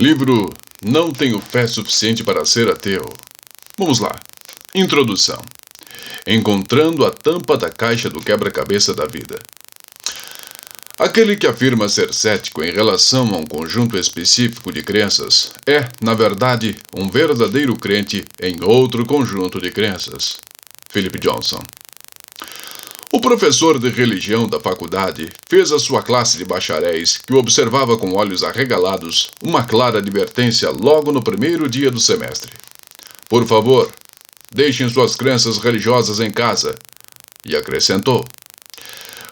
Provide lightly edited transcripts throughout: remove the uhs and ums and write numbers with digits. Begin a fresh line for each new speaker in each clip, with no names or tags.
Livro Não Tenho Fé Suficiente para Ser Ateu. Vamos lá. Introdução. Encontrando a tampa da caixa do quebra-cabeça da vida. Aquele que afirma ser cético em relação a um conjunto específico de crenças é, na verdade, um verdadeiro crente em outro conjunto de crenças. Philip Johnson. O professor de religião da faculdade fez à sua classe de bacharéis, que o observava com olhos arregalados, uma clara advertência logo no primeiro dia do semestre. Por favor, deixem suas crenças religiosas em casa. E acrescentou: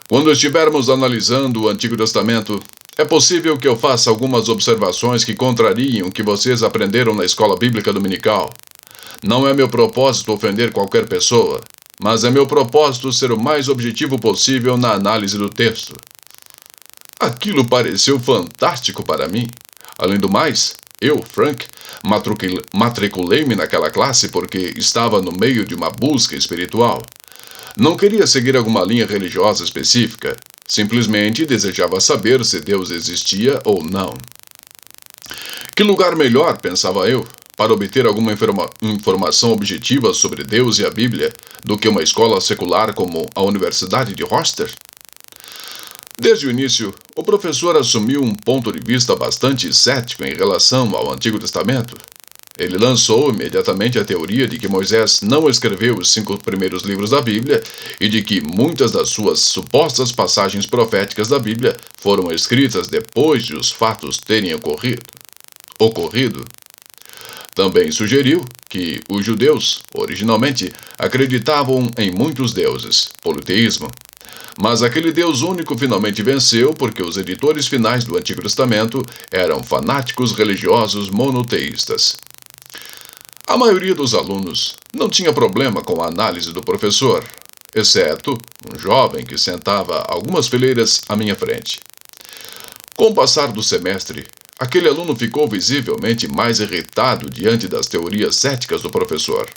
quando estivermos analisando o Antigo Testamento, é possível que eu faça algumas observações que contrariem o que vocês aprenderam na escola bíblica dominical. Não é meu propósito ofender qualquer pessoa, mas é meu propósito ser o mais objetivo possível na análise do texto. Aquilo pareceu fantástico para mim. Além do mais, eu, Frank, matriculei-me naquela classe porque estava no meio de uma busca espiritual. Não queria seguir alguma linha religiosa específica, simplesmente desejava saber se Deus existia ou não. Que lugar melhor, pensava eu, para obter alguma informação objetiva sobre Deus e a Bíblia do que uma escola secular como a Universidade de Rochester? Desde o início, o professor assumiu um ponto de vista bastante cético em relação ao Antigo Testamento. Ele lançou imediatamente a teoria de que Moisés não escreveu os 5 primeiros livros da Bíblia e de que muitas das suas supostas passagens proféticas da Bíblia foram escritas depois de os fatos terem ocorrido. Também sugeriu que os judeus, originalmente, acreditavam em muitos deuses, politeísmo. Mas aquele Deus único finalmente venceu porque os editores finais do Antigo Testamento eram fanáticos religiosos monoteístas. A maioria dos alunos não tinha problema com a análise do professor, exceto um jovem que sentava algumas fileiras à minha frente. Com o passar do semestre, aquele aluno ficou visivelmente mais irritado diante das teorias céticas do professor.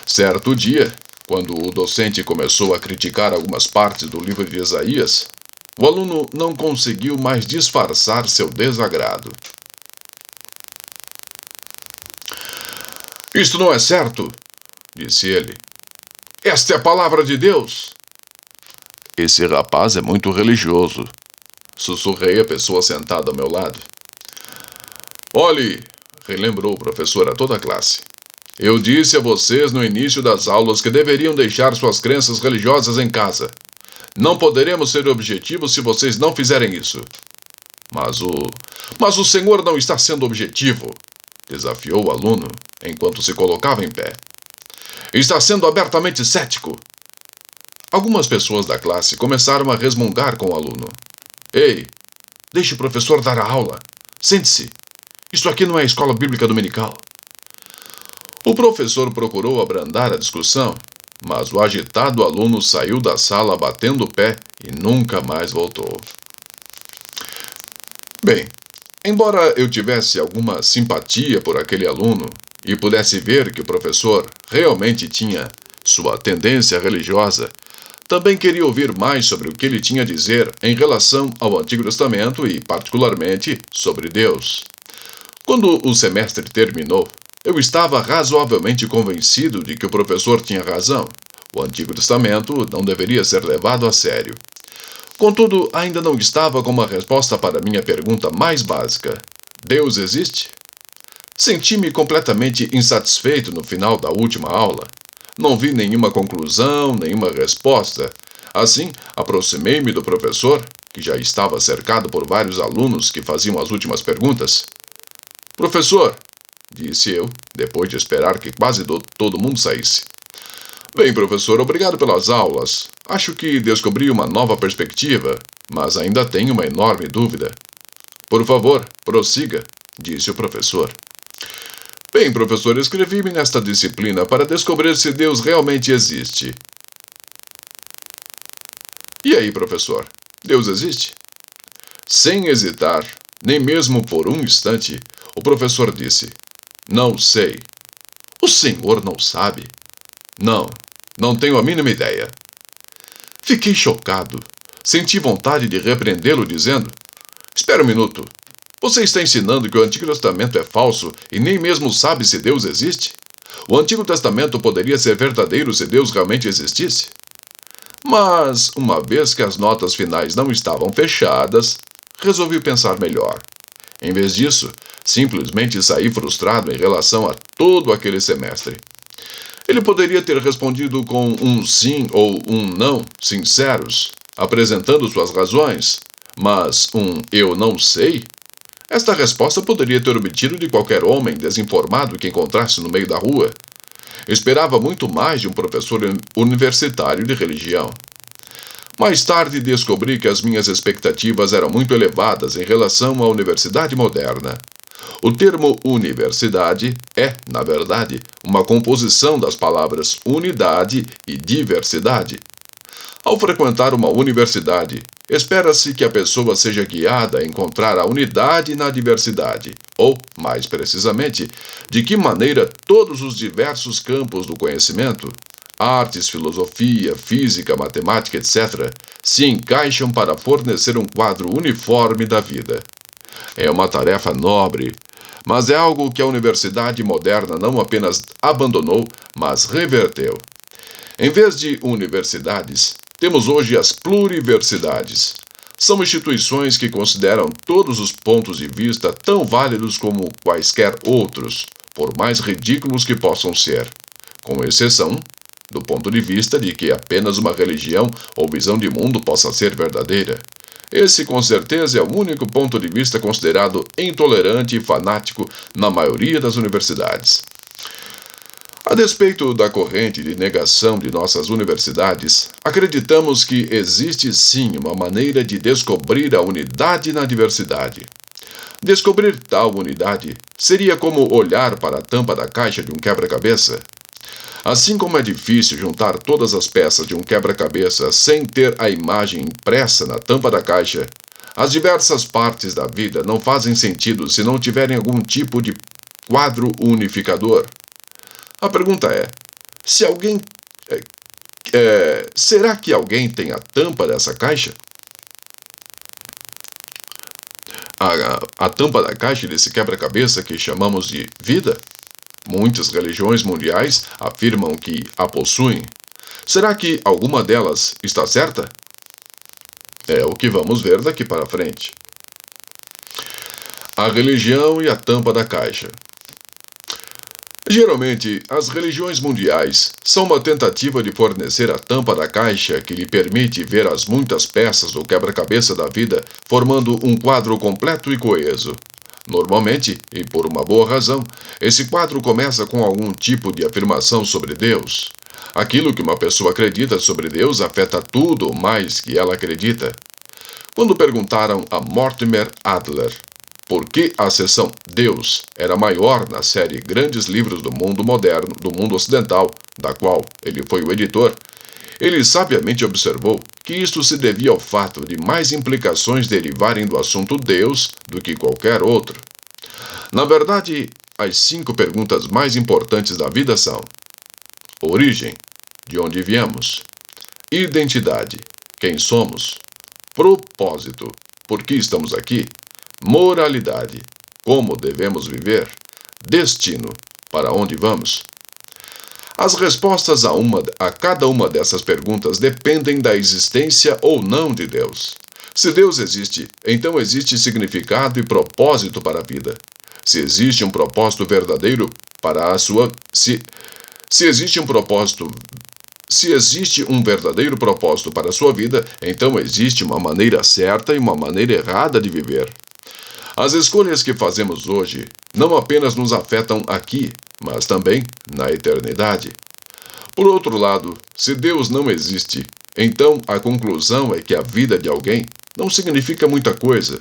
Certo dia, quando o docente começou a criticar algumas partes do livro de Isaías, o aluno não conseguiu mais disfarçar seu desagrado. Isto não é certo, disse ele. Esta é a palavra de Deus. Esse rapaz é muito religioso, sussurrei a pessoa sentada ao meu lado. Olhe, relembrou o professor a toda a classe. Eu disse a vocês no início das aulas que deveriam deixar suas crenças religiosas em casa. Não poderemos ser objetivos se vocês não fizerem isso. Mas o senhor não está sendo objetivo, desafiou o aluno, enquanto se colocava em pé. Está sendo abertamente cético. Algumas pessoas da classe começaram a resmungar com o aluno. Ei, deixe o professor dar a aula. Sente-se. Isto aqui não é a escola bíblica dominical. O professor procurou abrandar a discussão, mas o agitado aluno saiu da sala batendo o pé e nunca mais voltou. Bem, embora eu tivesse alguma simpatia por aquele aluno e pudesse ver que o professor realmente tinha sua tendência religiosa, também queria ouvir mais sobre o que ele tinha a dizer em relação ao Antigo Testamento e, particularmente, sobre Deus. Quando o semestre terminou, eu estava razoavelmente convencido de que o professor tinha razão. O Antigo Testamento não deveria ser levado a sério. Contudo, ainda não estava com uma resposta para minha pergunta mais básica: Deus existe? Senti-me completamente insatisfeito no final da última aula. Não vi nenhuma conclusão, nenhuma resposta. Assim, aproximei-me do professor, que já estava cercado por vários alunos que faziam as últimas perguntas. Professor, disse eu, depois de esperar que quase todo mundo saísse. Bem, professor, obrigado pelas aulas. Acho que descobri uma nova perspectiva, mas ainda tenho uma enorme dúvida. Por favor, prossiga, disse o professor. Bem, professor, inscrevi-me nesta disciplina para descobrir se Deus realmente existe. E aí, professor, Deus existe? Sem hesitar, nem mesmo por um instante, o professor disse: Não sei. O senhor não sabe? Não tenho a mínima ideia. Fiquei chocado. Senti vontade de repreendê-lo, dizendo: Espera um minuto. Você está ensinando que o Antigo Testamento é falso e nem mesmo sabe se Deus existe? O Antigo Testamento poderia ser verdadeiro se Deus realmente existisse? Mas, uma vez que as notas finais não estavam fechadas, resolvi pensar melhor. Em vez disso, simplesmente saí frustrado em relação a todo aquele semestre. Ele poderia ter respondido com um sim ou um não sinceros, apresentando suas razões, mas um eu não sei? Esta resposta poderia ter obtido de qualquer homem desinformado que encontrasse no meio da rua. Esperava muito mais de um professor universitário de religião. Mais tarde descobri que as minhas expectativas eram muito elevadas em relação à universidade moderna. O termo universidade é, na verdade, uma composição das palavras unidade e diversidade. Ao frequentar uma universidade, espera-se que a pessoa seja guiada a encontrar a unidade na diversidade, ou, mais precisamente, de que maneira todos os diversos campos do conhecimento, artes, filosofia, física, matemática, etc., se encaixam para fornecer um quadro uniforme da vida. É uma tarefa nobre, mas é algo que a universidade moderna não apenas abandonou, mas reverteu. Em vez de universidades, temos hoje as pluriversidades. São instituições que consideram todos os pontos de vista tão válidos como quaisquer outros, por mais ridículos que possam ser, com exceção do ponto de vista de que apenas uma religião ou visão de mundo possa ser verdadeira. Esse, com certeza, é o único ponto de vista considerado intolerante e fanático na maioria das universidades. A despeito da corrente de negação de nossas universidades, acreditamos que existe sim uma maneira de descobrir a unidade na diversidade. Descobrir tal unidade seria como olhar para a tampa da caixa de um quebra-cabeça. Assim como é difícil juntar todas as peças de um quebra-cabeça sem ter a imagem impressa na tampa da caixa, as diversas partes da vida não fazem sentido se não tiverem algum tipo de quadro unificador. A pergunta é, será que alguém tem a tampa dessa caixa? A tampa da caixa desse quebra-cabeça que chamamos de vida? Muitas religiões mundiais afirmam que a possuem. Será que alguma delas está certa? É o que vamos ver daqui para frente. A religião e a tampa da caixa. Geralmente, as religiões mundiais são uma tentativa de fornecer a tampa da caixa que lhe permite ver as muitas peças do quebra-cabeça da vida formando um quadro completo e coeso. Normalmente, e por uma boa razão, esse quadro começa com algum tipo de afirmação sobre Deus. Aquilo que uma pessoa acredita sobre Deus afeta tudo mais que ela acredita. Quando perguntaram a Mortimer Adler por que a seção Deus era maior na série Grandes Livros do Mundo Moderno, do Mundo Ocidental, da qual ele foi o editor, ele sabiamente observou que isto se devia ao fato de mais implicações derivarem do assunto Deus do que qualquer outro. Na verdade, as 5 perguntas mais importantes da vida são: origem, de onde viemos; identidade, quem somos; propósito, por que estamos aqui; moralidade, como devemos viver; destino, para onde vamos. As respostas a cada uma dessas perguntas dependem da existência ou não de Deus. Se Deus existe, então existe significado e propósito para a vida. Se existe um propósito verdadeiro para a sua... Se existe um verdadeiro propósito para a sua vida, então existe uma maneira certa e uma maneira errada de viver. As escolhas que fazemos hoje não apenas nos afetam aqui, mas também na eternidade. Por outro lado, se Deus não existe, então a conclusão é que a vida de alguém não significa muita coisa.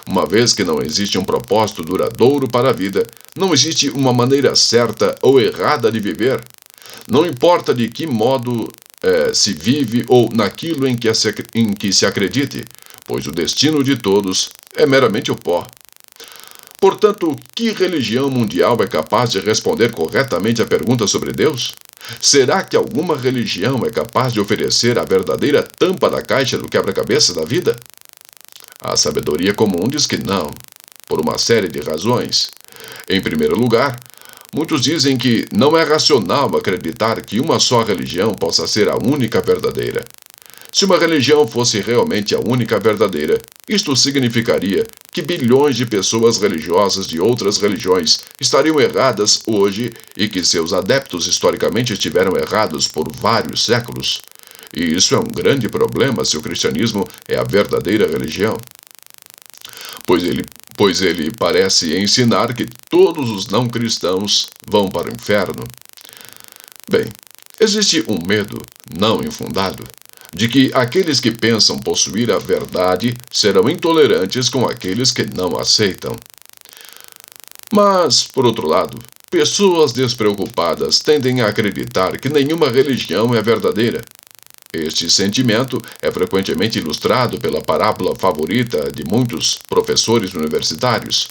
Uma vez que não existe um propósito duradouro para a vida, não existe uma maneira certa ou errada de viver. Não importa de que modo se vive ou naquilo em que se acredite, pois o destino de todos é meramente o pó. Portanto, que religião mundial é capaz de responder corretamente a pergunta sobre Deus? Será que alguma religião é capaz de oferecer a verdadeira tampa da caixa do quebra-cabeça da vida? A sabedoria comum diz que não. por uma série de razões. Em primeiro lugar, muitos dizem que não é racional acreditar que uma só religião possa ser a única verdadeira. Se uma religião fosse realmente a única verdadeira, isto significaria que bilhões de pessoas religiosas de outras religiões estariam erradas hoje e que seus adeptos historicamente estiveram errados por vários séculos. E isso é um grande problema se o cristianismo é a verdadeira religião. Pois ele parece ensinar que todos os não cristãos vão para o inferno. Bem, existe um medo não infundado de que aqueles que pensam possuir a verdade serão intolerantes com aqueles que não aceitam. Mas, por outro lado, pessoas despreocupadas tendem a acreditar que nenhuma religião é verdadeira. Este sentimento é frequentemente ilustrado pela parábola favorita de muitos professores universitários,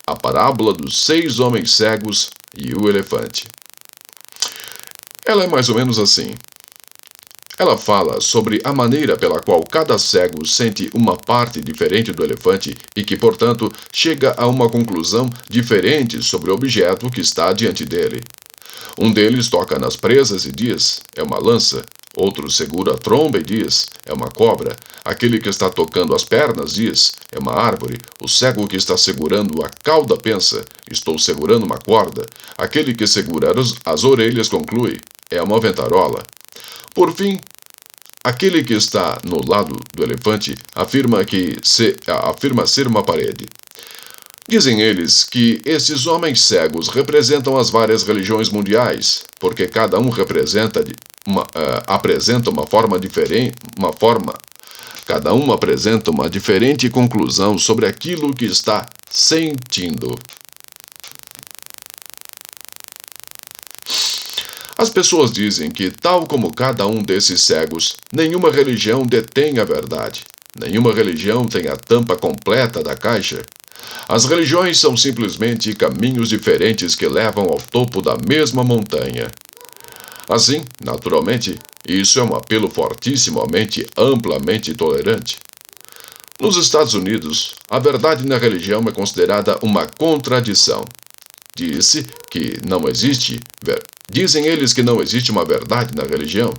a parábola dos 6 homens cegos e o elefante. Ela é mais ou menos assim. Ela fala sobre a maneira pela qual cada cego sente uma parte diferente do elefante e que, portanto, chega a uma conclusão diferente sobre o objeto que está diante dele. Um deles toca nas presas e diz, é uma lança. Outro segura a tromba e diz, é uma cobra. Aquele que está tocando as pernas diz, é uma árvore. O cego que está segurando a cauda pensa, estou segurando uma corda. Aquele que segura as orelhas conclui, é uma ventarola. Por fim, aquele que está no lado do elefante afirma ser uma parede. Dizem eles que esses homens cegos representam as várias religiões mundiais, porque cada um apresenta uma forma diferente, cada um apresenta uma diferente conclusão sobre aquilo que está sentindo. As pessoas dizem que, tal como cada um desses cegos, nenhuma religião detém a verdade. Nenhuma religião tem a tampa completa da caixa. As religiões são simplesmente caminhos diferentes que levam ao topo da mesma montanha. Assim, naturalmente, isso é um apelo fortíssimo à mente amplamente tolerante. Nos Estados Unidos, a verdade na religião é considerada uma contradição. Dizem eles que não existe uma verdade na religião.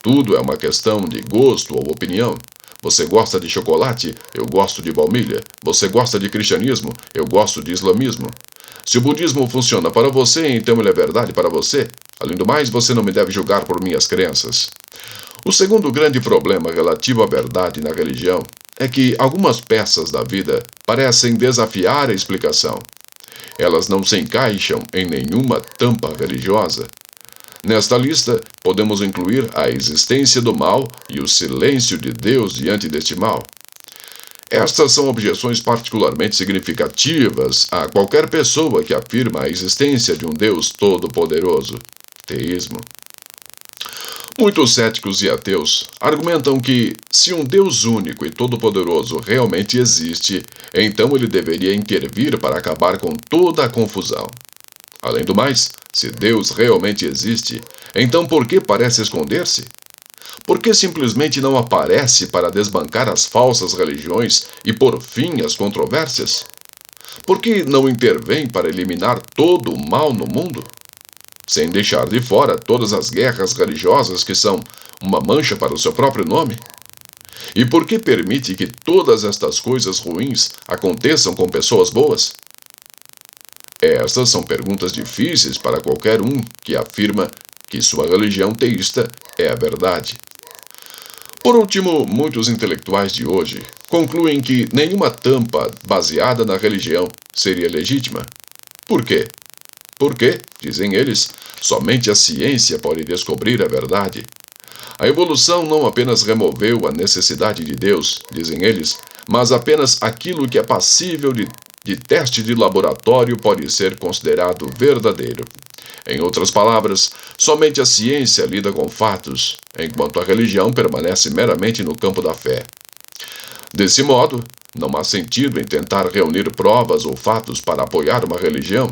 Tudo é uma questão de gosto ou opinião. Você gosta de chocolate? Eu gosto de baunilha. Você gosta de cristianismo? Eu gosto de islamismo. Se o budismo funciona para você, então ele é verdade para você. Além do mais, você não me deve julgar por minhas crenças. O segundo grande problema relativo à verdade na religião é que algumas peças da vida parecem desafiar a explicação. Elas não se encaixam em nenhuma tampa religiosa. Nesta lista, podemos incluir a existência do mal e o silêncio de Deus diante deste mal. Estas são objeções particularmente significativas a qualquer pessoa que afirma a existência de um Deus todo-poderoso, teísmo. Muitos céticos e ateus argumentam que, se um Deus único e todo-poderoso realmente existe, então ele deveria intervir para acabar com toda a confusão. Além do mais, se Deus realmente existe, então por que parece esconder-se? Por que simplesmente não aparece para desbancar as falsas religiões e pôr fim às controvérsias? Por que não intervém para eliminar todo o mal no mundo? Sem deixar de fora todas as guerras religiosas que são uma mancha para o seu próprio nome? E por que permite que todas estas coisas ruins aconteçam com pessoas boas? Estas são perguntas difíceis para qualquer um que afirma que sua religião teísta é a verdade. Por último, muitos intelectuais de hoje concluem que nenhuma tampa baseada na religião seria legítima. Por quê? Porque, dizem eles, somente a ciência pode descobrir a verdade. A evolução não apenas removeu a necessidade de Deus, dizem eles, mas apenas aquilo que é passível de teste de laboratório pode ser considerado verdadeiro. Em outras palavras, somente a ciência lida com fatos, enquanto a religião permanece meramente no campo da fé. Desse modo, não há sentido em tentar reunir provas ou fatos para apoiar uma religião,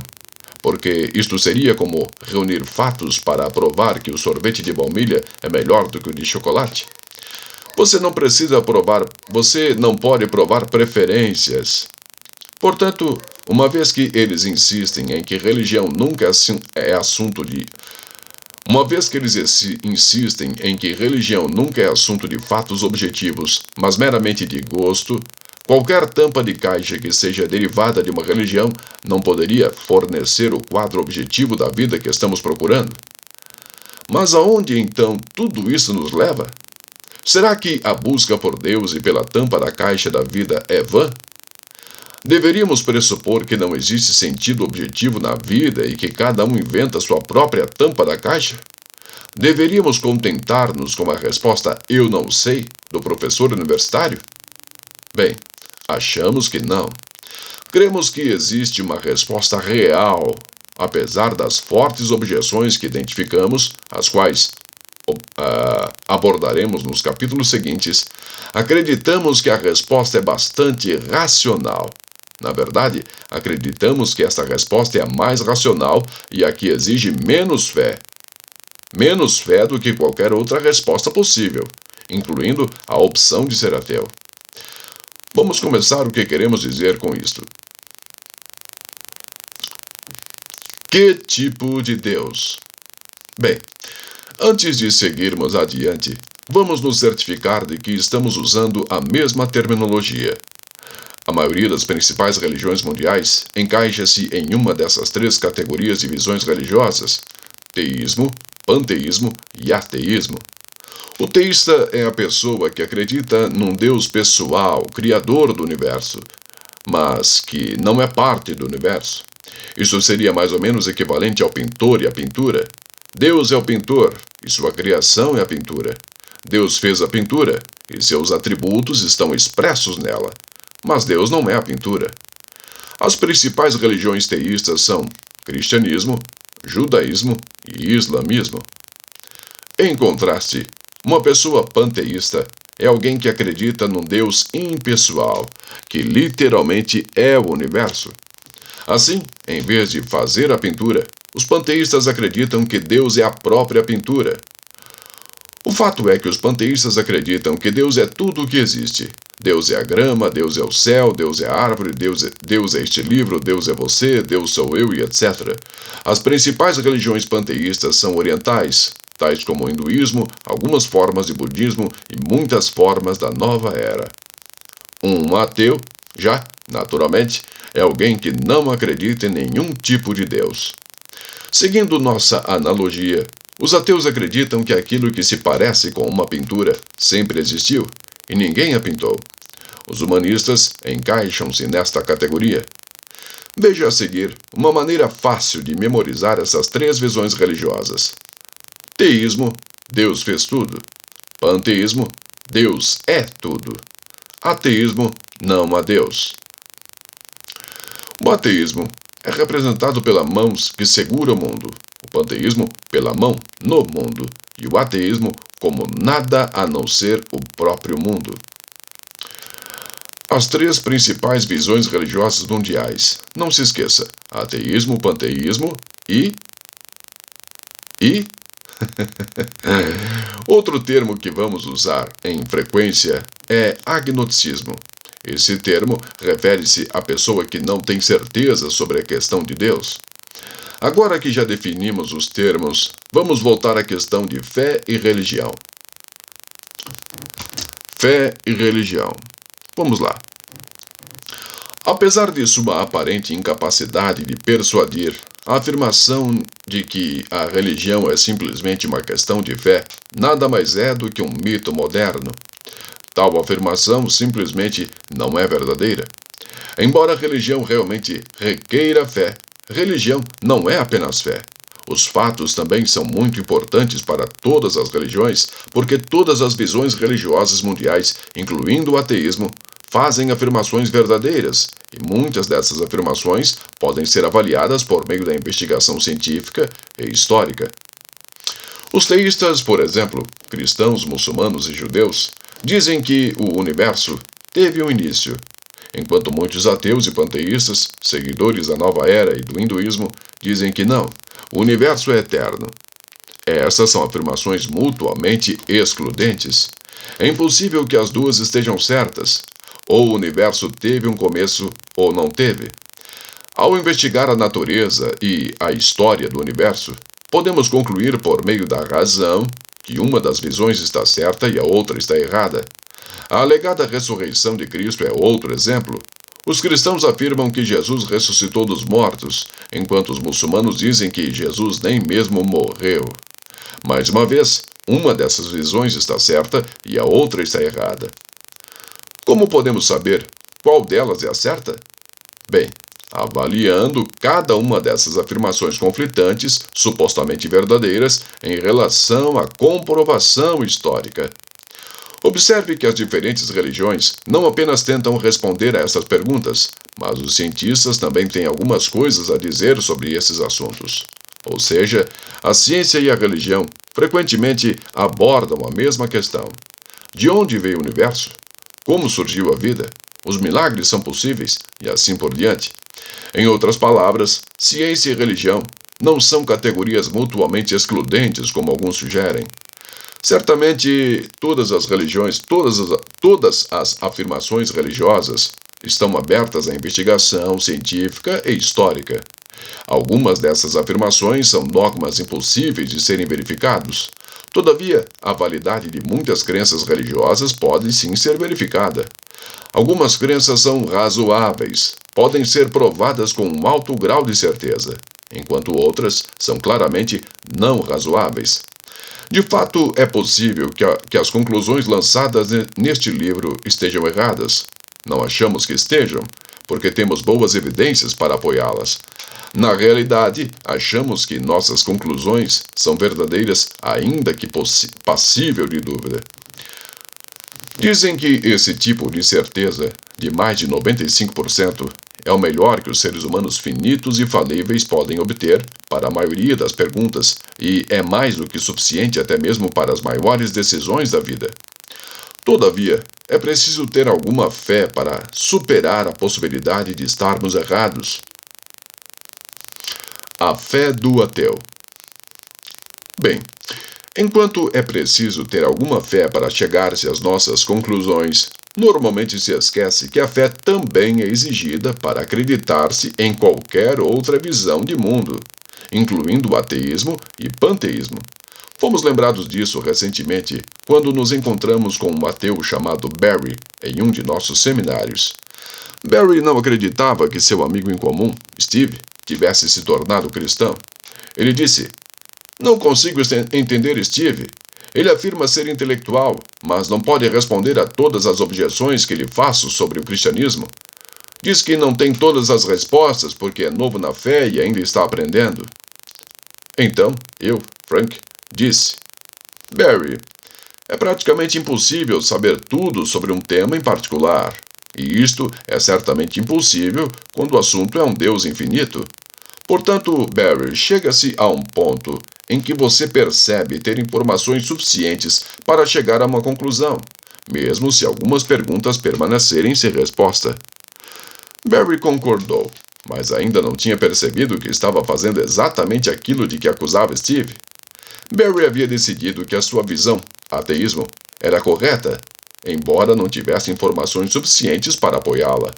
porque isto seria como reunir fatos para provar que o sorvete de baunilha é melhor do que o de chocolate. Você não pode provar preferências. Portanto, uma vez que eles insistem em que religião nunca é assunto de Uma vez que eles insistem em que religião nunca é assunto de fatos objetivos, mas meramente de gosto, qualquer tampa de caixa que seja derivada de uma religião não poderia fornecer o quadro objetivo da vida que estamos procurando. Mas aonde então tudo isso nos leva? Será que a busca por Deus e pela tampa da caixa da vida é vã? Deveríamos pressupor que não existe sentido objetivo na vida e que cada um inventa sua própria tampa da caixa? Deveríamos contentar-nos com a resposta "eu não sei" do professor universitário? Bem, achamos que não. Cremos que existe uma resposta real, apesar das fortes objeções que identificamos, as quais abordaremos nos capítulos seguintes. Acreditamos que a resposta é bastante racional. Na verdade, acreditamos que esta resposta é a mais racional e a que exige menos fé. Menos fé do que qualquer outra resposta possível, incluindo a opção de ser ateu. Vamos começar o que queremos dizer com isto. Que tipo de Deus? Bem, antes de seguirmos adiante, vamos nos certificar de que estamos usando a mesma terminologia. A maioria das principais religiões mundiais encaixa-se em uma dessas três categorias de visões religiosas: teísmo, panteísmo e ateísmo. O teísta é a pessoa que acredita num Deus pessoal, criador do universo, mas que não é parte do universo. Isso seria mais ou menos equivalente ao pintor e à pintura. Deus é o pintor e sua criação é a pintura. Deus fez a pintura e seus atributos estão expressos nela. Mas Deus não é a pintura. As principais religiões teístas são cristianismo, judaísmo e islamismo. Em contraste, uma pessoa panteísta é alguém que acredita num Deus impessoal, que literalmente é o universo. Assim, em vez de fazer a pintura, os panteístas acreditam que Deus é a própria pintura. O fato é que os panteístas acreditam que Deus é tudo o que existe. Deus é a grama, Deus é o céu, Deus é a árvore, Deus é este livro, Deus é você, Deus sou eu e etc. As principais religiões panteístas são orientais, tais como o hinduísmo, algumas formas de budismo e muitas formas da nova era. Um ateu, já, naturalmente, é alguém que não acredita em nenhum tipo de Deus. Seguindo nossa analogia, os ateus acreditam que aquilo que se parece com uma pintura sempre existiu e ninguém a pintou. Os humanistas encaixam-se nesta categoria. Veja a seguir uma maneira fácil de memorizar essas três visões religiosas. Teísmo, Deus fez tudo. Panteísmo, Deus é tudo. Ateísmo, não há Deus. O ateísmo é representado pela mão que segura o mundo, o panteísmo pela mão no mundo e o ateísmo como nada a não ser o próprio mundo. As três principais visões religiosas mundiais. Não se esqueça: ateísmo, panteísmo e... Outro termo que vamos usar em frequência é agnosticismo. Esse termo refere-se à pessoa que não tem certeza sobre a questão de Deus. Agora que já definimos os termos, vamos voltar à questão de fé e religião. Fé e religião. Vamos lá. Apesar de sua aparente incapacidade de persuadir, a afirmação de que a religião é simplesmente uma questão de fé nada mais é do que um mito moderno. Tal afirmação simplesmente não é verdadeira. Embora a religião realmente requeira fé, religião não é apenas fé. Os fatos também são muito importantes para todas as religiões, porque todas as visões religiosas mundiais, incluindo o ateísmo, fazem afirmações verdadeiras, e muitas dessas afirmações podem ser avaliadas por meio da investigação científica e histórica. Os teístas, por exemplo, cristãos, muçulmanos e judeus, dizem que o universo teve um início, enquanto muitos ateus e panteístas, seguidores da nova era e do hinduísmo, dizem que não, o universo é eterno. Essas são afirmações mutuamente excludentes. É impossível que as duas estejam certas. Ou o universo teve um começo ou não teve? Ao investigar a natureza e a história do universo, podemos concluir por meio da razão que uma das visões está certa e a outra está errada. A alegada ressurreição de Cristo é outro exemplo. Os cristãos afirmam que Jesus ressuscitou dos mortos, enquanto os muçulmanos dizem que Jesus nem mesmo morreu. Mais uma vez, uma dessas visões está certa e a outra está errada. Como podemos saber qual delas é a certa? Bem, avaliando cada uma dessas afirmações conflitantes, supostamente verdadeiras, em relação à comprovação histórica. Observe que as diferentes religiões não apenas tentam responder a essas perguntas, mas os cientistas também têm algumas coisas a dizer sobre esses assuntos. Ou seja, a ciência e a religião frequentemente abordam a mesma questão. De onde veio o universo? Como surgiu a vida? Os milagres são possíveis? E assim por diante. Em outras palavras, ciência e religião não são categorias mutuamente excludentes, como alguns sugerem. Certamente, todas as religiões, todas as afirmações religiosas estão abertas à investigação científica e histórica. Algumas dessas afirmações são dogmas impossíveis de serem verificados. Todavia, a validade de muitas crenças religiosas pode sim ser verificada. Algumas crenças são razoáveis, podem ser provadas com um alto grau de certeza, enquanto outras são claramente não razoáveis. De fato, é possível que as conclusões lançadas neste livro estejam erradas. Não achamos que estejam, porque temos boas evidências para apoiá-las. Na realidade, achamos que nossas conclusões são verdadeiras, ainda que passível de dúvida. Dizem que esse tipo de certeza, de mais de 95%, é o melhor que os seres humanos finitos e falíveis podem obter para a maioria das perguntas e é mais do que suficiente até mesmo para as maiores decisões da vida. Todavia, é preciso ter alguma fé para superar a possibilidade de estarmos errados. A fé do ateu. Bem, enquanto é preciso ter alguma fé para chegar-se às nossas conclusões, normalmente se esquece que a fé também é exigida para acreditar-se em qualquer outra visão de mundo, incluindo o ateísmo e panteísmo. Fomos lembrados disso recentemente quando nos encontramos com um ateu chamado Barry em um de nossos seminários. Barry não acreditava que seu amigo em comum, Steve, tivesse se tornado cristão. Ele disse: "Não consigo entender Steve. Ele afirma ser intelectual, mas não pode responder a todas as objeções que lhe faço sobre o cristianismo. Diz que não tem todas as respostas porque é novo na fé e ainda está aprendendo." Então, eu, Frank, disse: "Barry, é praticamente impossível saber tudo sobre um tema em particular. E isto é certamente impossível quando o assunto é um Deus infinito. Portanto, Barry, chega-se a um ponto em que você percebe ter informações suficientes para chegar a uma conclusão, mesmo se algumas perguntas permanecerem sem resposta." Barry concordou, mas ainda não tinha percebido que estava fazendo exatamente aquilo de que acusava Steve. Barry havia decidido que a sua visão, ateísmo, era correta, embora não tivesse informações suficientes para apoiá-la.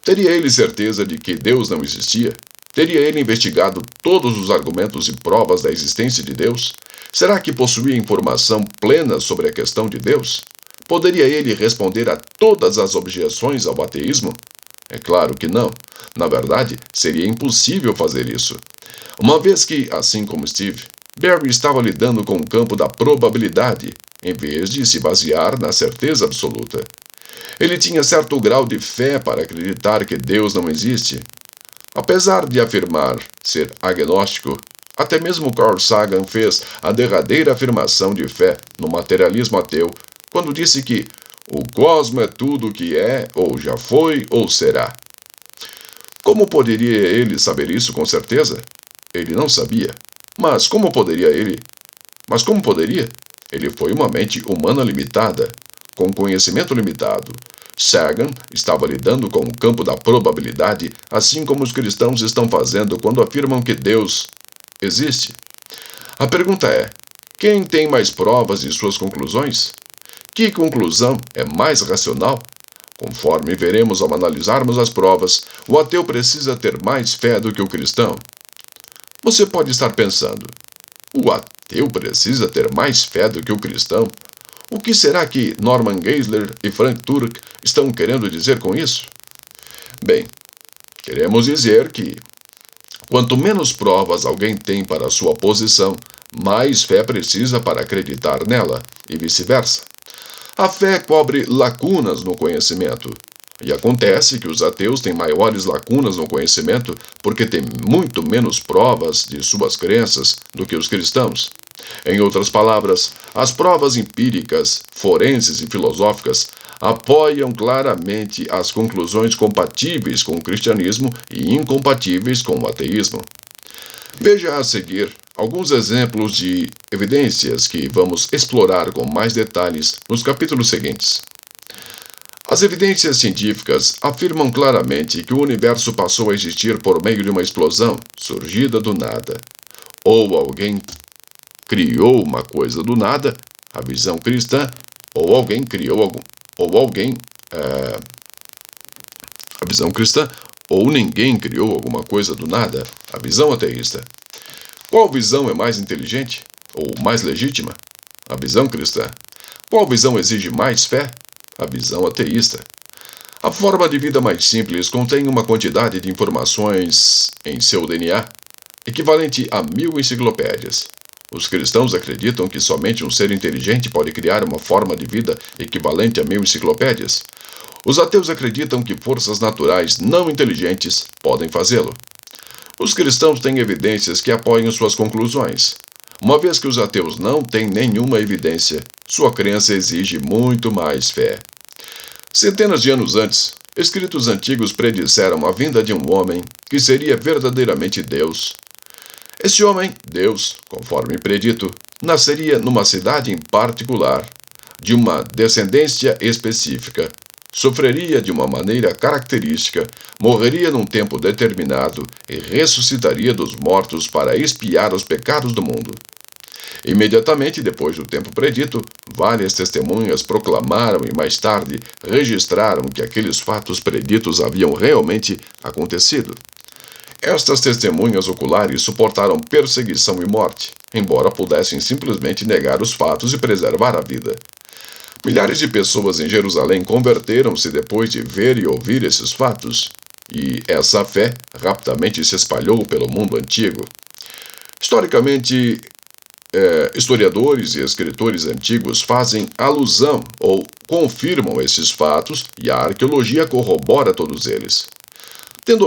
Teria ele certeza de que Deus não existia? Teria ele investigado todos os argumentos e provas da existência de Deus? Será que possuía informação plena sobre a questão de Deus? Poderia ele responder a todas as objeções ao ateísmo? É claro que não. Na verdade, seria impossível fazer isso. Uma vez que, assim como Steve, Barry estava lidando com o campo da probabilidade, em vez de se basear na certeza absoluta. Ele tinha certo grau de fé para acreditar que Deus não existe. Apesar de afirmar ser agnóstico, até mesmo Carl Sagan fez a derradeira afirmação de fé no materialismo ateu quando disse que o cosmo é tudo o que é, ou já foi, ou será. Como poderia ele saber isso com certeza? Ele não sabia. Mas como poderia? Ele foi uma mente humana limitada, com conhecimento limitado. Sagan estava lidando com o campo da probabilidade, assim como os cristãos estão fazendo quando afirmam que Deus existe. A pergunta é: quem tem mais provas de suas conclusões? Que conclusão é mais racional? Conforme veremos ao analisarmos as provas, o ateu precisa ter mais fé do que o cristão. Você pode estar pensando, o ateu precisa ter mais fé do que o cristão? O que será que Norman Geisler e Frank Turek estão querendo dizer com isso? Bem, queremos dizer que, quanto menos provas alguém tem para a sua posição, mais fé precisa para acreditar nela, e vice-versa. A fé cobre lacunas no conhecimento. E acontece que os ateus têm maiores lacunas no conhecimento porque têm muito menos provas de suas crenças do que os cristãos. Em outras palavras, as provas empíricas, forenses e filosóficas apoiam claramente as conclusões compatíveis com o cristianismo e incompatíveis com o ateísmo. Veja a seguir alguns exemplos de evidências que vamos explorar com mais detalhes nos capítulos seguintes. As evidências científicas afirmam claramente que o universo passou a existir por meio de uma explosão surgida do nada. Ou alguém criou uma coisa do nada, a visão cristã, ou alguém criou algum, ou alguém, a visão cristã, ou ninguém criou alguma coisa do nada, a visão ateísta. Qual visão é mais inteligente ou mais legítima? A visão cristã. Qual visão exige mais fé? A visão ateísta. A forma de vida mais simples contém uma quantidade de informações em seu DNA equivalente a 1000 enciclopédias. Os cristãos acreditam que somente um ser inteligente pode criar uma forma de vida equivalente a 1000 enciclopédias. Os ateus acreditam que forças naturais não inteligentes podem fazê-lo. Os cristãos têm evidências que apoiam suas conclusões. Uma vez que os ateus não têm nenhuma evidência, sua crença exige muito mais fé. Centenas de anos antes, escritos antigos predisseram a vinda de um homem que seria verdadeiramente Deus. Esse homem, Deus, conforme predito, nasceria numa cidade em particular, de uma descendência específica, sofreria de uma maneira característica, morreria num tempo determinado e ressuscitaria dos mortos para expiar os pecados do mundo. Imediatamente depois do tempo predito, várias testemunhas proclamaram e mais tarde registraram que aqueles fatos preditos haviam realmente acontecido. Estas testemunhas oculares suportaram perseguição e morte, embora pudessem simplesmente negar os fatos e preservar a vida. Milhares de pessoas em Jerusalém converteram-se depois de ver e ouvir esses fatos, e essa fé rapidamente se espalhou pelo mundo antigo. Historicamente, historiadores e escritores antigos fazem alusão ou confirmam esses fatos e a arqueologia corrobora todos eles. Tendo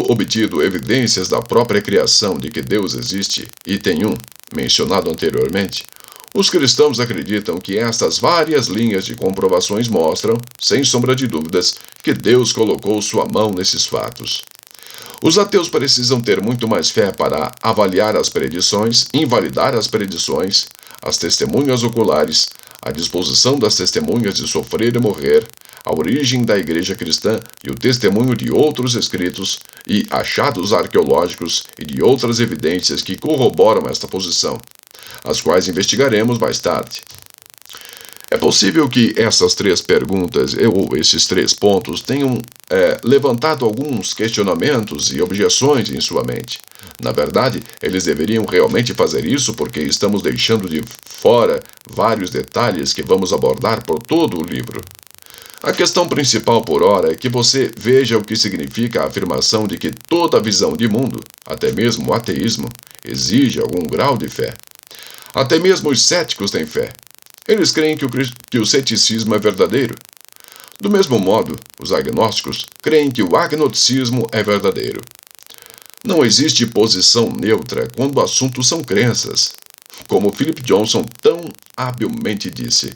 obtido evidências da própria criação de que Deus existe e tem um, mencionado anteriormente, os cristãos acreditam que estas várias linhas de comprovações mostram, sem sombra de dúvidas, que Deus colocou sua mão nesses fatos. Os ateus precisam ter muito mais fé para avaliar as predições, invalidar as predições, as testemunhas oculares, a disposição das testemunhas de sofrer e morrer, a origem da igreja cristã e o testemunho de outros escritos e achados arqueológicos e de outras evidências que corroboram esta posição, as quais investigaremos mais tarde. É possível que essas três perguntas, ou esses três pontos, tenham levantado alguns questionamentos e objeções em sua mente. Na verdade, eles deveriam realmente fazer isso porque estamos deixando de fora vários detalhes que vamos abordar por todo o livro. A questão principal por ora é que você veja o que significa a afirmação de que toda visão de mundo, até mesmo o ateísmo, exige algum grau de fé. Até mesmo os céticos têm fé. Eles creem que o ceticismo é verdadeiro. Do mesmo modo, os agnósticos creem que o agnosticismo é verdadeiro. Não existe posição neutra quando o assunto são crenças. Como Philip Johnson tão habilmente disse,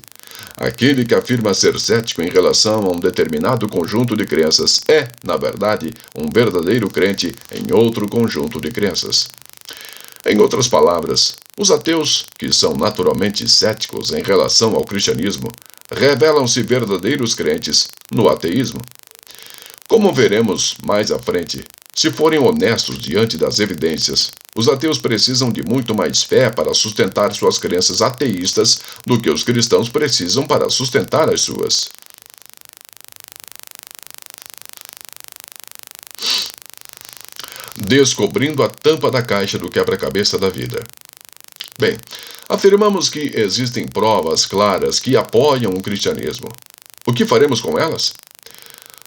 aquele que afirma ser cético em relação a um determinado conjunto de crenças é, na verdade, um verdadeiro crente em outro conjunto de crenças. Em outras palavras, os ateus, que são naturalmente céticos em relação ao cristianismo, revelam-se verdadeiros crentes no ateísmo. Como veremos mais à frente, se forem honestos diante das evidências, os ateus precisam de muito mais fé para sustentar suas crenças ateístas do que os cristãos precisam para sustentar as suas. Descobrindo a tampa da caixa do quebra-cabeça da vida. Bem, afirmamos que existem provas claras que apoiam o cristianismo. O que faremos com elas?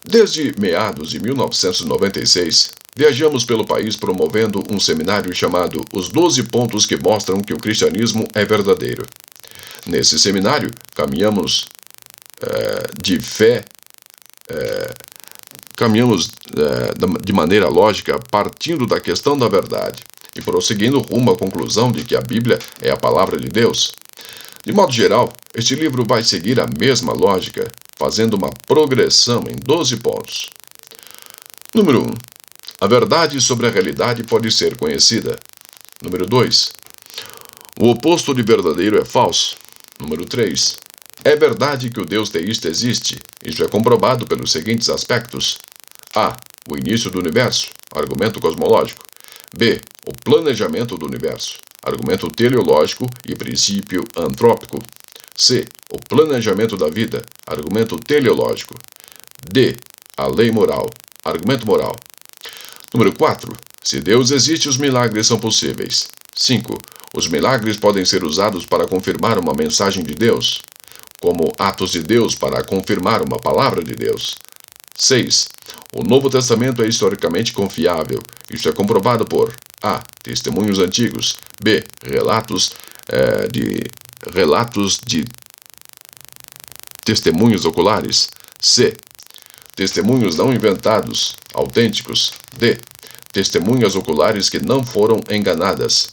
Desde meados de 1996, viajamos pelo país promovendo um seminário chamado Os 12 Pontos que Mostram que o Cristianismo é Verdadeiro. Nesse seminário, caminhamos de maneira lógica, partindo da questão da verdade e prosseguindo rumo à conclusão de que a Bíblia é a palavra de Deus. De modo geral, este livro vai seguir a mesma lógica, fazendo uma progressão em 12 pontos. Número 1. A verdade sobre a realidade pode ser conhecida. Número 2. O oposto de verdadeiro é falso. Número 3. É verdade que o Deus teísta existe. Isso é comprovado pelos seguintes aspectos. A. O início do universo. Argumento cosmológico. B. O planejamento do universo. Argumento teleológico e princípio antrópico. C. O planejamento da vida. Argumento teleológico. D. A lei moral. Argumento moral. Número 4. Se Deus existe, os milagres são possíveis. 5. Os milagres podem ser usados para confirmar uma mensagem de Deus, como atos de Deus para confirmar uma palavra de Deus. 6. O Novo Testamento é historicamente confiável. Isso é comprovado por A. Testemunhos antigos. B. Relatos de testemunhos oculares. C. Testemunhos não inventados, autênticos. D. Testemunhas oculares que não foram enganadas.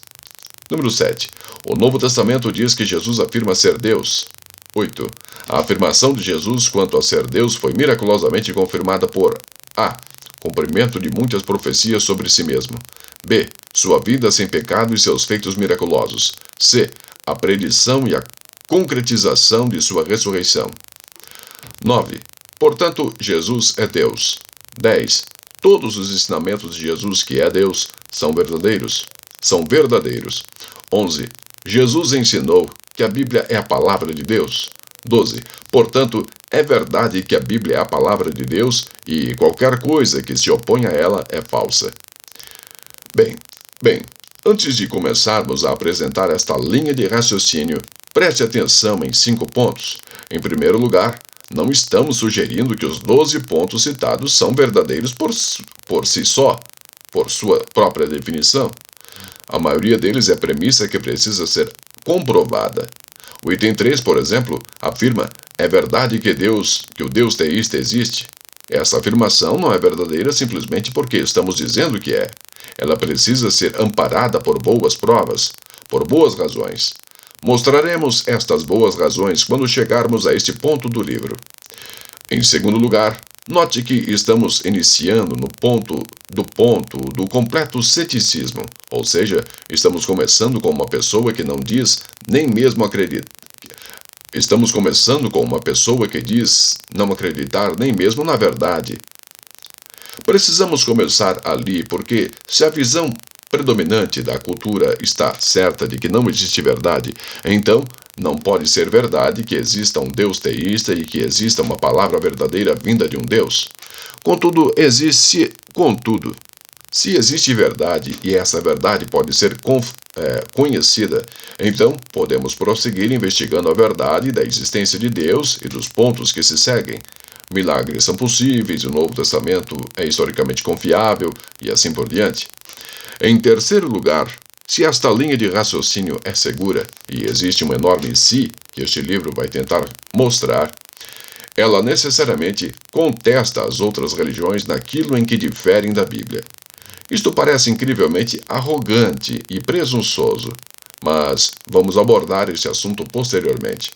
Número 7. O Novo Testamento diz que Jesus afirma ser Deus. 8. A afirmação de Jesus quanto a ser Deus foi miraculosamente confirmada por A. Cumprimento de muitas profecias sobre si mesmo. B. Sua vida sem pecado e seus feitos miraculosos. C. A predição e a concretização de sua ressurreição. 9. Portanto, Jesus é Deus. 10. Todos os ensinamentos de Jesus, que é Deus, são verdadeiros. 11. Jesus ensinou que a Bíblia é a palavra de Deus. 12. Portanto, é verdade que a Bíblia é a palavra de Deus e qualquer coisa que se opõe a ela é falsa. Bem, antes de começarmos a apresentar esta linha de raciocínio, preste atenção em 5 pontos. Em primeiro lugar, não estamos sugerindo que os 12 pontos citados são verdadeiros por si só, por sua própria definição. A maioria deles é premissa que precisa ser comprovada. O item 3, por exemplo, afirma: é verdade que o Deus teísta existe. Essa afirmação não é verdadeira simplesmente porque estamos dizendo que é. Ela precisa ser amparada por boas provas, por boas razões. Mostraremos estas boas razões quando chegarmos a este ponto do livro. Em segundo lugar, note que estamos iniciando no ponto do completo ceticismo, ou seja, estamos começando com uma pessoa que não diz nem mesmo acredita. Estamos começando com uma pessoa que diz não acreditar nem mesmo na verdade. Precisamos começar ali porque, se a visão predominante da cultura está certa de que não existe verdade, então não pode ser verdade que exista um Deus teísta e que exista uma palavra verdadeira vinda de um Deus. Contudo, se existe verdade e essa verdade pode ser conhecida, então podemos prosseguir investigando a verdade da existência de Deus e dos pontos que se seguem. Milagres são possíveis, o Novo Testamento é historicamente confiável e assim por diante. Em terceiro lugar, se esta linha de raciocínio é segura, e existe um enorme se que este livro vai tentar mostrar, ela necessariamente contesta as outras religiões naquilo em que diferem da Bíblia. Isto parece incrivelmente arrogante e presunçoso, mas vamos abordar esse assunto posteriormente.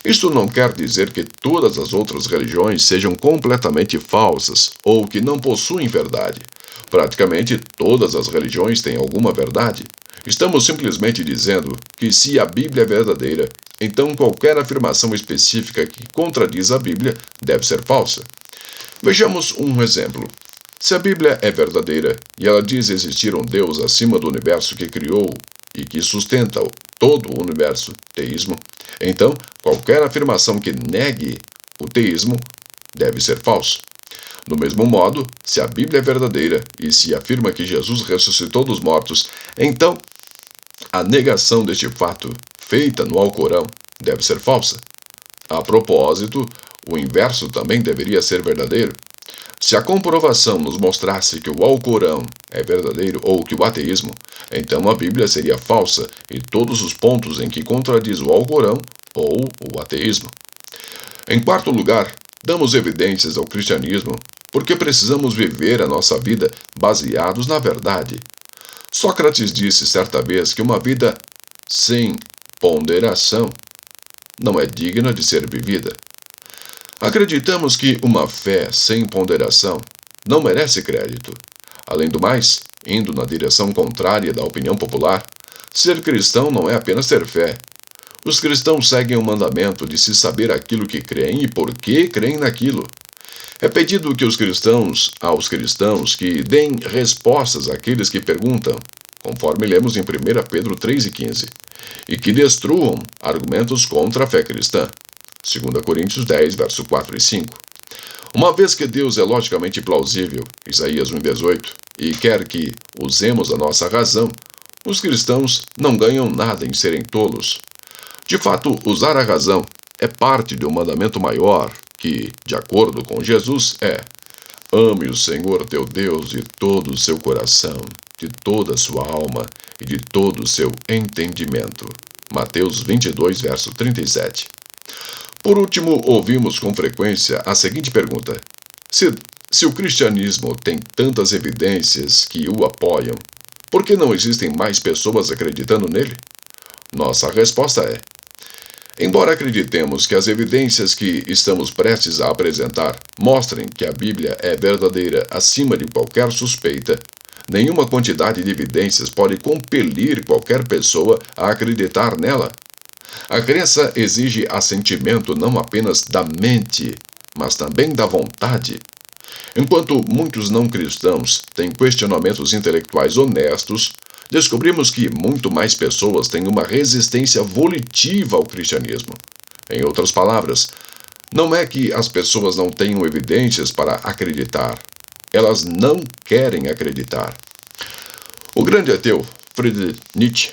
Isto não quer dizer que todas as outras religiões sejam completamente falsas ou que não possuem verdade. Praticamente todas as religiões têm alguma verdade. Estamos simplesmente dizendo que se a Bíblia é verdadeira, então qualquer afirmação específica que contradiz a Bíblia deve ser falsa. Vejamos um exemplo. Se a Bíblia é verdadeira e ela diz existir um Deus acima do universo que criou e que sustenta todo o universo, teísmo, então qualquer afirmação que negue o teísmo deve ser falso. Do mesmo modo, se a Bíblia é verdadeira e se afirma que Jesus ressuscitou dos mortos, então a negação deste fato, feita no Alcorão, deve ser falsa. A propósito, o inverso também deveria ser verdadeiro. Se a comprovação nos mostrasse que o Alcorão é verdadeiro ou que o ateísmo, então a Bíblia seria falsa e todos os pontos em que contradiz o Alcorão ou o ateísmo. Em quarto lugar, damos evidências ao cristianismo porque precisamos viver a nossa vida baseados na verdade. Sócrates disse certa vez que uma vida sem ponderação não é digna de ser vivida. Acreditamos que uma fé sem ponderação não merece crédito. Além do mais, indo na direção contrária da opinião popular, ser cristão não é apenas ter fé. Os cristãos seguem o mandamento de se saber aquilo que creem e por que creem naquilo. É pedido que aos cristãos que deem respostas àqueles que perguntam, conforme lemos em 1 Pedro 3,15, e que destruam argumentos contra a fé cristã. 2 Coríntios 10, verso 4 e 5. Uma vez que Deus é logicamente plausível, Isaías 1,18, e quer que usemos a nossa razão, os cristãos não ganham nada em serem tolos. De fato, usar a razão é parte de um mandamento maior, que, de acordo com Jesus, é: ame o Senhor teu Deus de todo o seu coração, de toda a sua alma e de todo o seu entendimento. Mateus 22, verso 37. Por último, ouvimos com frequência a seguinte pergunta: se o cristianismo tem tantas evidências que o apoiam, por que não existem mais pessoas acreditando nele? Nossa resposta é: embora acreditemos que as evidências que estamos prestes a apresentar mostrem que a Bíblia é verdadeira acima de qualquer suspeita, nenhuma quantidade de evidências pode compelir qualquer pessoa a acreditar nela. A crença exige assentimento não apenas da mente, mas também da vontade. Enquanto muitos não cristãos têm questionamentos intelectuais honestos, descobrimos que muito mais pessoas têm uma resistência volitiva ao cristianismo. Em outras palavras, não é que as pessoas não tenham evidências para acreditar, elas não querem acreditar. O grande ateu Friedrich Nietzsche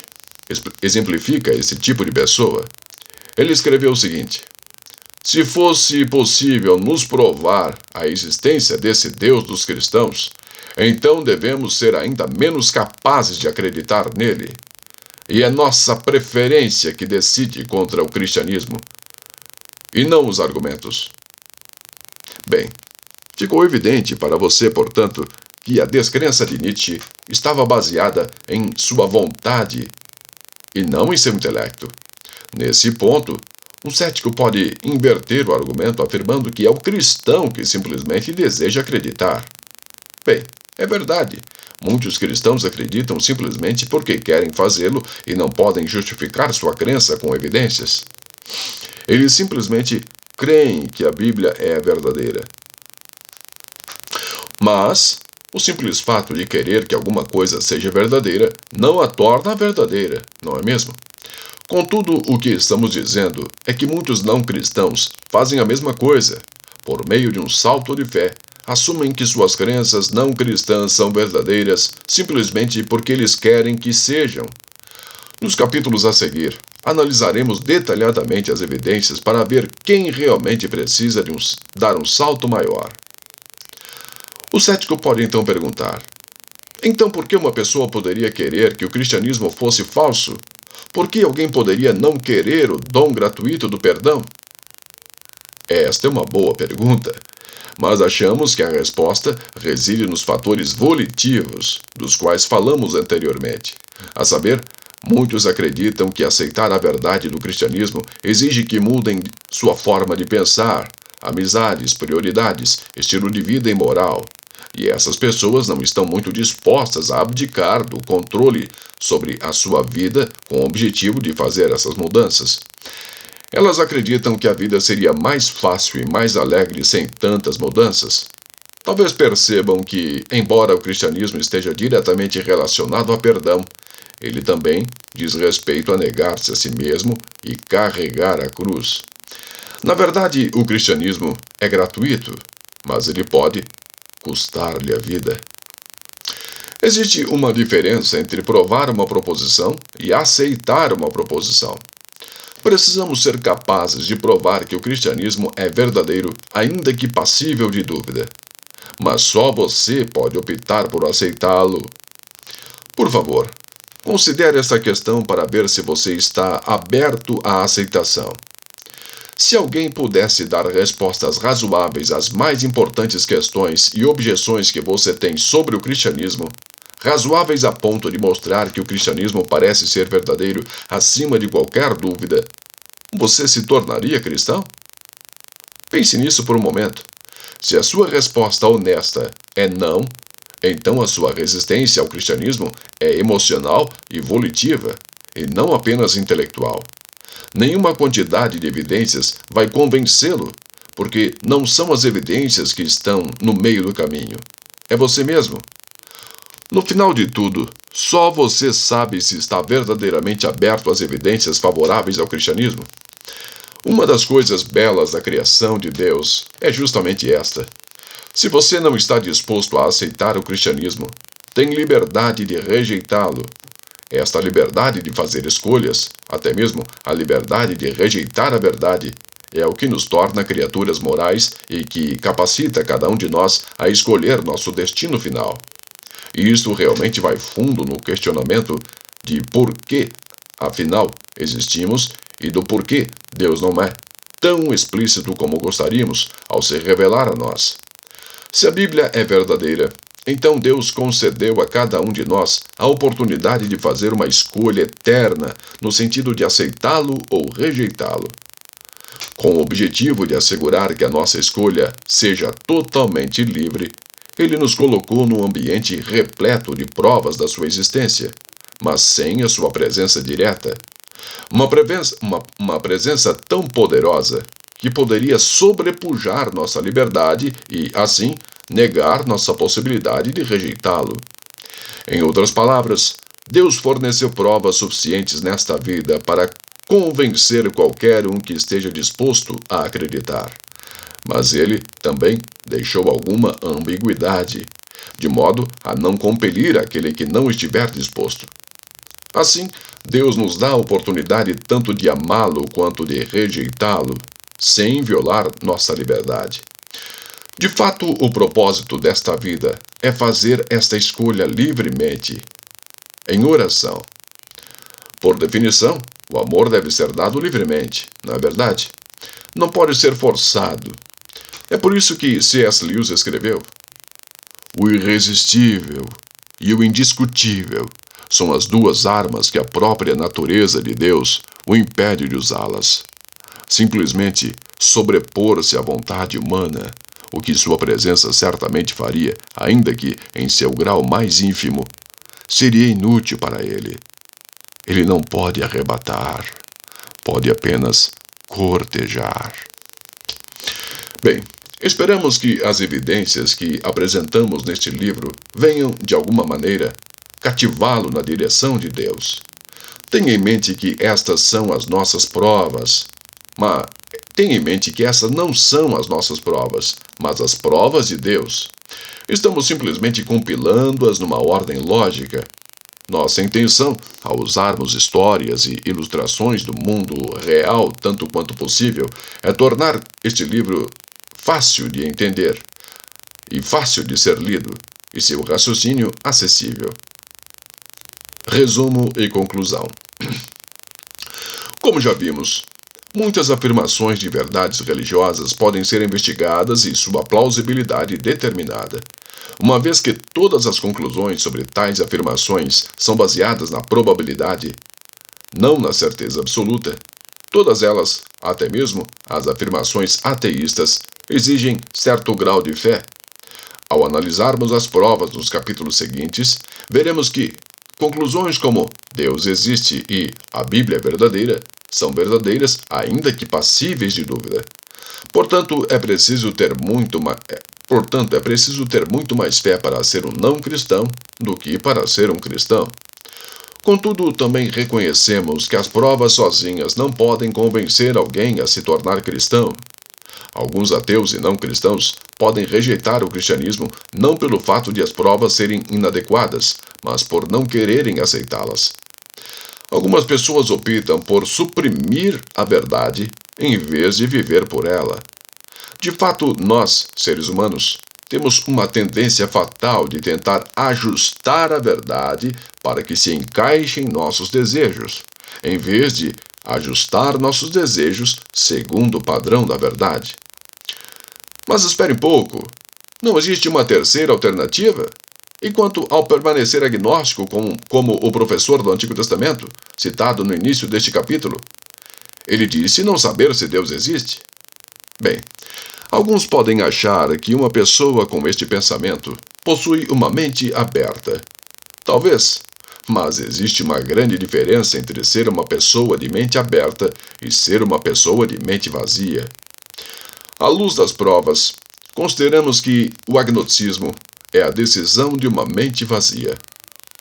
exemplifica esse tipo de pessoa. Ele escreveu o seguinte: se fosse possível nos provar a existência desse Deus dos cristãos, então devemos ser ainda menos capazes de acreditar nele. E é nossa preferência que decide contra o cristianismo, e não os argumentos. Bem, ficou evidente para você, portanto, que a descrença de Nietzsche estava baseada em sua vontade e não em seu intelecto. Nesse ponto, um cético pode inverter o argumento afirmando que é o cristão que simplesmente deseja acreditar. Bem, é verdade. Muitos cristãos acreditam simplesmente porque querem fazê-lo e não podem justificar sua crença com evidências. Eles simplesmente creem que a Bíblia é verdadeira. Mas o simples fato de querer que alguma coisa seja verdadeira não a torna verdadeira, não é mesmo? Contudo, o que estamos dizendo é que muitos não cristãos fazem a mesma coisa. Por meio de um salto de fé, assumem que suas crenças não cristãs são verdadeiras simplesmente porque eles querem que sejam. Nos capítulos a seguir, analisaremos detalhadamente as evidências para ver quem realmente precisa dar um salto maior. O cético pode então perguntar: então por que uma pessoa poderia querer que o cristianismo fosse falso? Por que alguém poderia não querer o dom gratuito do perdão? Esta é uma boa pergunta, mas achamos que a resposta reside nos fatores volitivos, dos quais falamos anteriormente. A saber, muitos acreditam que aceitar a verdade do cristianismo exige que mudem sua forma de pensar, amizades, prioridades, estilo de vida e moral. E essas pessoas não estão muito dispostas a abdicar do controle sobre a sua vida com o objetivo de fazer essas mudanças. Elas acreditam que a vida seria mais fácil e mais alegre sem tantas mudanças. Talvez percebam que, embora o cristianismo esteja diretamente relacionado ao perdão, ele também diz respeito a negar-se a si mesmo e carregar a cruz. Na verdade, o cristianismo é gratuito, mas ele pode custar-lhe a vida. Existe uma diferença entre provar uma proposição e aceitar uma proposição. Precisamos ser capazes de provar que o cristianismo é verdadeiro, ainda que passível de dúvida. Mas só você pode optar por aceitá-lo. Por favor, considere esta questão para ver se você está aberto à aceitação. Se alguém pudesse dar respostas razoáveis às mais importantes questões e objeções que você tem sobre o cristianismo, razoáveis a ponto de mostrar que o cristianismo parece ser verdadeiro acima de qualquer dúvida, você se tornaria cristão? Pense nisso por um momento. Se a sua resposta honesta é não, então a sua resistência ao cristianismo é emocional e volitiva, e não apenas intelectual. Nenhuma quantidade de evidências vai convencê-lo, porque não são as evidências que estão no meio do caminho. É você mesmo. No final de tudo, só você sabe se está verdadeiramente aberto às evidências favoráveis ao cristianismo. Uma das coisas belas da criação de Deus é justamente esta. Se você não está disposto a aceitar o cristianismo, tem liberdade de rejeitá-lo. Esta liberdade de fazer escolhas, até mesmo a liberdade de rejeitar a verdade, é o que nos torna criaturas morais e que capacita cada um de nós a escolher nosso destino final. E isto realmente vai fundo no questionamento de por que, afinal, existimos e do porquê Deus não é tão explícito como gostaríamos ao se revelar a nós. Se a Bíblia é verdadeira, então Deus concedeu a cada um de nós a oportunidade de fazer uma escolha eterna no sentido de aceitá-lo ou rejeitá-lo. Com o objetivo de assegurar que a nossa escolha seja totalmente livre, Ele nos colocou num ambiente repleto de provas da sua existência, mas sem a sua presença direta. Uma presença tão poderosa que poderia sobrepujar nossa liberdade e, assim, negar nossa possibilidade de rejeitá-lo. Em outras palavras, Deus forneceu provas suficientes nesta vida para convencer qualquer um que esteja disposto a acreditar. Mas ele também deixou alguma ambiguidade, de modo a não compelir aquele que não estiver disposto. Assim, Deus nos dá a oportunidade tanto de amá-lo quanto de rejeitá-lo, sem violar nossa liberdade. De fato, o propósito desta vida é fazer esta escolha livremente, em oração. Por definição, o amor deve ser dado livremente, não é verdade? Não pode ser forçado. É por isso que C.S. Lewis escreveu: o irresistível e o indiscutível são as duas armas que a própria natureza de Deus o impede de usá-las. Simplesmente sobrepor-se à vontade humana, o que sua presença certamente faria, ainda que em seu grau mais ínfimo, seria inútil para ele. Ele não pode arrebatar, pode apenas cortejar. Bem, esperamos que as evidências que apresentamos neste livro venham, de alguma maneira, cativá-lo na direção de Deus. Tenha em mente que estas são as nossas provas, mas tenha em mente que essas não são as nossas provas, mas as provas de Deus. Estamos simplesmente compilando-as numa ordem lógica. Nossa intenção, ao usarmos histórias e ilustrações do mundo real tanto quanto possível, é tornar este livro fácil de entender e fácil de ser lido, e seu raciocínio acessível. Resumo e conclusão. Como já vimos, muitas afirmações de verdades religiosas podem ser investigadas e sua plausibilidade determinada. Uma vez que todas as conclusões sobre tais afirmações são baseadas na probabilidade, não na certeza absoluta, todas elas, até mesmo as afirmações ateístas, exigem certo grau de fé. Ao analisarmos as provas nos capítulos seguintes, veremos que conclusões como Deus existe e a Bíblia é verdadeira são verdadeiras, ainda que passíveis de dúvida. Portanto, é preciso ter muito mais fé para ser um não cristão do que para ser um cristão. Contudo, também reconhecemos que as provas sozinhas não podem convencer alguém a se tornar cristão. Alguns ateus e não cristãos podem rejeitar o cristianismo não pelo fato de as provas serem inadequadas, mas por não quererem aceitá-las. Algumas pessoas optam por suprimir a verdade em vez de viver por ela. De fato, nós, seres humanos, temos uma tendência fatal de tentar ajustar a verdade para que se encaixe em nossos desejos, em vez de ajustar nossos desejos segundo o padrão da verdade. Mas espere um pouco, não existe uma terceira alternativa? E quanto ao permanecer agnóstico como o professor do Antigo Testamento, citado no início deste capítulo? Ele disse não saber se Deus existe. Bem, alguns podem achar que uma pessoa com este pensamento possui uma mente aberta. Talvez, mas existe uma grande diferença entre ser uma pessoa de mente aberta e ser uma pessoa de mente vazia. À luz das provas, consideramos que o agnosticismo é a decisão de uma mente vazia.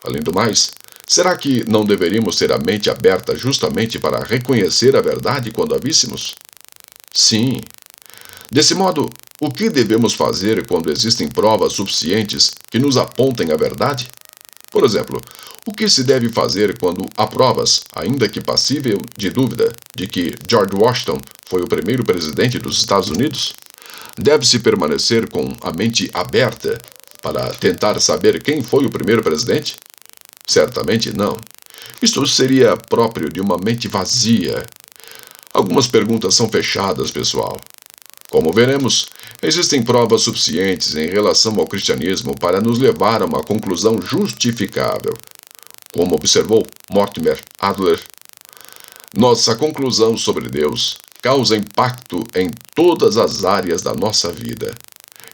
Além do mais, será que não deveríamos ter a mente aberta justamente para reconhecer a verdade quando a víssemos? Sim. Desse modo, o que devemos fazer quando existem provas suficientes que nos apontem a verdade? Por exemplo, o que se deve fazer quando há provas, ainda que passível de dúvida, de que George Washington foi o primeiro presidente dos Estados Unidos? Deve-se permanecer com a mente aberta para tentar saber quem foi o primeiro presidente? Certamente não. Isto seria próprio de uma mente vazia. Algumas perguntas são fechadas, pessoal. Como veremos, existem provas suficientes em relação ao cristianismo para nos levar a uma conclusão justificável. Como observou Mortimer Adler, nossa conclusão sobre Deus causa impacto em todas as áreas da nossa vida.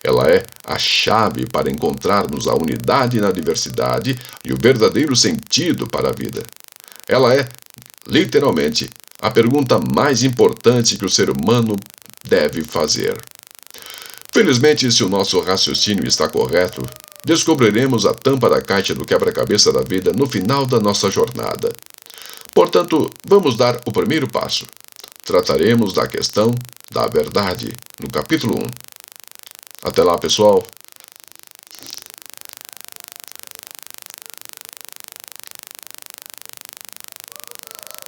Ela é a chave para encontrarmos a unidade na diversidade e o verdadeiro sentido para a vida. Ela é, literalmente, a pergunta mais importante que o ser humano deve fazer. Felizmente, se o nosso raciocínio está correto, descobriremos a tampa da caixa do quebra-cabeça da vida no final da nossa jornada. Portanto, vamos dar o primeiro passo. Trataremos da questão da verdade no capítulo 1. Até lá, pessoal.